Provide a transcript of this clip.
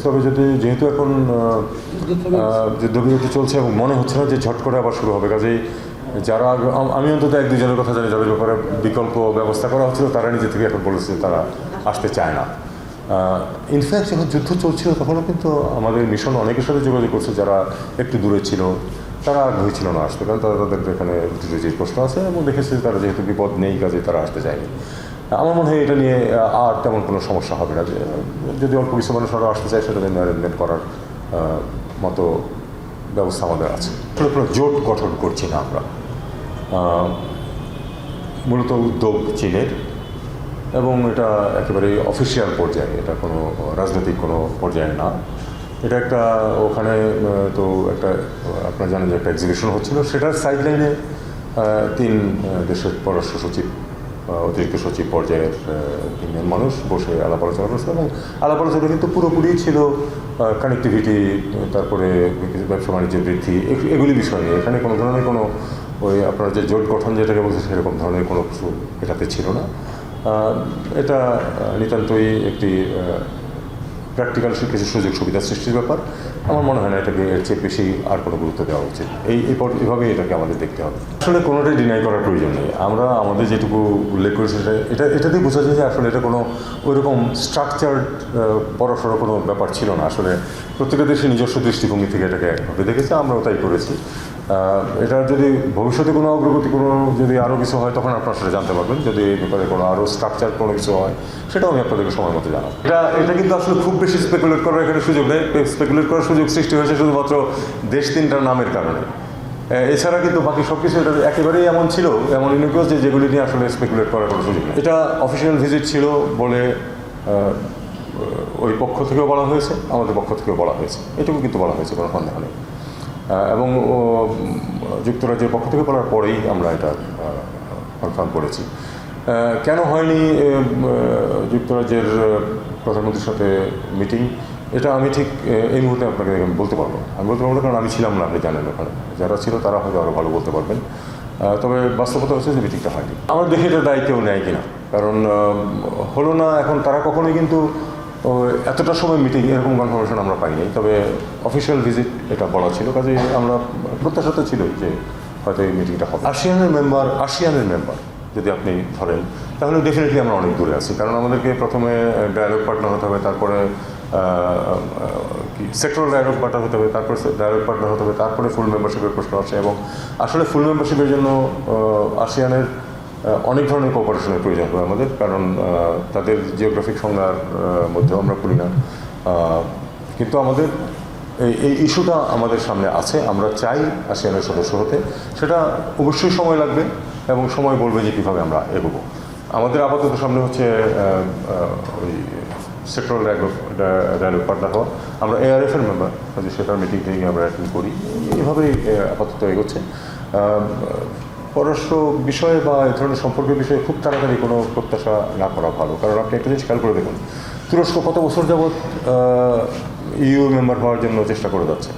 তবে যেহেতু এখন যুদ্ধবিরতি চলছে এবং মনে হচ্ছে না যে ঝট করে আবার শুরু হবে, কাজেই যারা আমি অন্তত এক দুজনের কথা জানি যাদের ব্যাপারে বিকল্প ব্যবস্থা করা হচ্ছিল তারা নিজে থেকে এখন বলেছে তারা আসতে চায় না। ইনফ্যাক্ট যখন যুদ্ধ চলছিল তখনও কিন্তু আমাদের মিশন অনেকের সাথে যোগাযোগ করছে যারা একটু দূরে ছিল, তারা আগ্রহী ছিল না আসতে, কারণ তাদের এখানে যে প্রশ্ন আছে এবং দেখেছে তারা যেহেতু বিপদ নেই কাজে তারা আসতে চায়নি। আমার মনে হয় এটা নিয়ে আর তেমন কোনো সমস্যা হবে না, যদি অল্প কিছু মানুষ আরও আসতে চায় সেটা জন্য অ্যারেঞ্জমেন্ট করার মতো ব্যবস্থা আমাদের আছে। কোনো জোট গঠন করছি না আমরা, মূলত উদ্যোগ চীনের এবং এটা একেবারে অফিসিয়াল পর্যায়ে, এটা কোনো রাজনৈতিক কোনো পর্যায়ে না। এটা একটা ওখানে তো একটা আপনারা জানেন যে একটা এক্সিবিশন হচ্ছিল, সেটার সাইডলাইনে 3 দেশের পররাষ্ট্র সচিব, অতিরিক্ত সচিব পর্যায়ের তিনজন মানুষ বসে আলাপ আলোচনা করছে এবং আলাপ আলোচনা কিন্তু পুরোপুরি ছিল কানেক্টিভিটি, তারপরে ব্যবসা বাণিজ্য বৃদ্ধি, এগুলি বিষয় নিয়ে। এখানে কোনো ধরনের কোনো ওই আপনার যে জোট গঠন যেটাকে বলছে সেরকম ধরনের কোনো কিছু এটাতে ছিল না। এটা নিতান্তই একটি প্র্যাকটিক্যাল কিছু সুযোগ সুবিধা সৃষ্টির ব্যাপার। আমার মনে হয় না এটাকে এর চেয়ে বেশি আর কোনো গুরুত্ব দেওয়া উচিত। এইভাবেই এটাকে আমাদের দেখতে হবে। আসলে কোনোটাই ডিনাই করার প্রয়োজন নেই। আমরা আমাদের যেটুকু উল্লেখ করেছি এটাতেই বোঝা যায় যে আসলে এটা কোনো ওইরকম স্ট্রাকচার্ড বড়সড় কোনো ব্যাপার ছিল না। আসলে প্রত্যেকটা দেশে নিজস্ব দৃষ্টিভঙ্গি থেকে এটাকে একভাবে দেখেছে, আমরাও তাই করেছি। এটা যদি ভবিষ্যতে কোনো অগ্রগতি যদি আরও কিছু হয় তখন আপনার সাথে জানতে পারবেন, যদি এই ব্যাপারে কোনো আরও স্ট্রাকচার কোনো কিছু হয় সেটাও আমি আপনাদেরকে সময় মতো জানাবো। এটা কিন্তু আসলে খুব বেশি স্পেকুলেট করার এখানে সুযোগ নেই। স্পেকুলেট করার সুযোগ সৃষ্টি হয়েছে শুধুমাত্র দেশ 3টার নামের কারণে। এছাড়া কিন্তু বাকি সব কিছু এটা একেবারেই এমন ছিল, এমন ইউনিকোস যেগুলি নিয়ে আসলে স্পেকুলেট করার কোনো সুযোগ নেই। এটা অফিসিয়াল ভিজিট ছিল বলে ওই পক্ষ থেকেও বলা হয়েছে, আমাদের পক্ষ থেকেও বলা হয়েছে, এটুকু কিন্তু বলা হয়েছে, কোনো সন্দেহ নেই। এবং যুক্তরাজ্যের পক্ষ থেকে বলার পরেই আমরা এটা কনফার্ম করেছি। কেন হয়নি যুক্তরাজ্যের প্রধানমন্ত্রীর সাথে মিটিং, এটা আমি ঠিক এই মুহূর্তে আপনাকে বলতে পারবো না। আমি বলতে পারবো না কারণ আমি ছিলাম না, আপনি জানেন ওখানে। যারা ছিল তারা হয়তো আরও ভালো বলতে পারবেন। তবে বাস্তবতা হচ্ছে যে মিটিংটা হয়নি। আমার দেখে এটা দায়িত্ব নেয় কিনা, কারণ হলো না এখন তারা কখনোই কিন্তু এতটা সময় মিটিং এরকম কনফার্মেশন আমরা পাইনি। তবে অফিসিয়াল ভিজিট এটা বলা ছিল, কাজে আমরা প্রত্যাশা ছিল যে হয়তো এই মিটিংটা হবে। আসিয়ানের মেম্বার যদি আপনি ধরেন তাহলে ডেফিনেটলি আমরা অনেক দূরে আছি, কারণ আমাদেরকে প্রথমে ডায়ালগ পার্টনার হতে হবে, তারপরে সেক্টরাল ডায়ালগ পার্টনার হতে হবে, তারপরে ডায়ালগ পার্টনার হতে হবে, তারপরে ফুল মেম্বারশিপের প্রশ্ন আসে। এবং আসলে ফুল মেম্বারশিপের জন্য আসিয়ানের অনেক ধরনের কোঅপারেশনের প্রয়োজন হবে আমাদের, কারণ তাদের জিওগ্রাফিক সংজ্ঞার মধ্যেও আমরা করি না। কিন্তু আমাদের এই ইস্যুটা আমাদের সামনে আছে, আমরা চাই আসিয়ানের সদস্য হতে। সেটা অবশ্যই সময় লাগবে এবং সময় বলবে যে কীভাবে আমরা এগোবো। আমাদের আপাতত সামনে হচ্ছে ওই সেক্টরাল ডায়ালগ পার্টনার হওয়া। আমরা ARF-এর মেম্বার, কাজে সেটার মিটিংটা আমরা অ্যাটেন্ড করি। এভাবেই আপাতত এগোচ্ছে। পররাষ্ট্র বিষয়ে বা এই ধরনের সম্পর্কের বিষয়ে খুব তাড়াতাড়ি কোনো প্রত্যাশা না করা ভালো, কারণ আপনি একটা জিনিস খেয়াল করে দেখুন, তুরস্ক কত বছর যাবৎ EU মেম্বার হওয়ার জন্য চেষ্টা করে যাচ্ছে।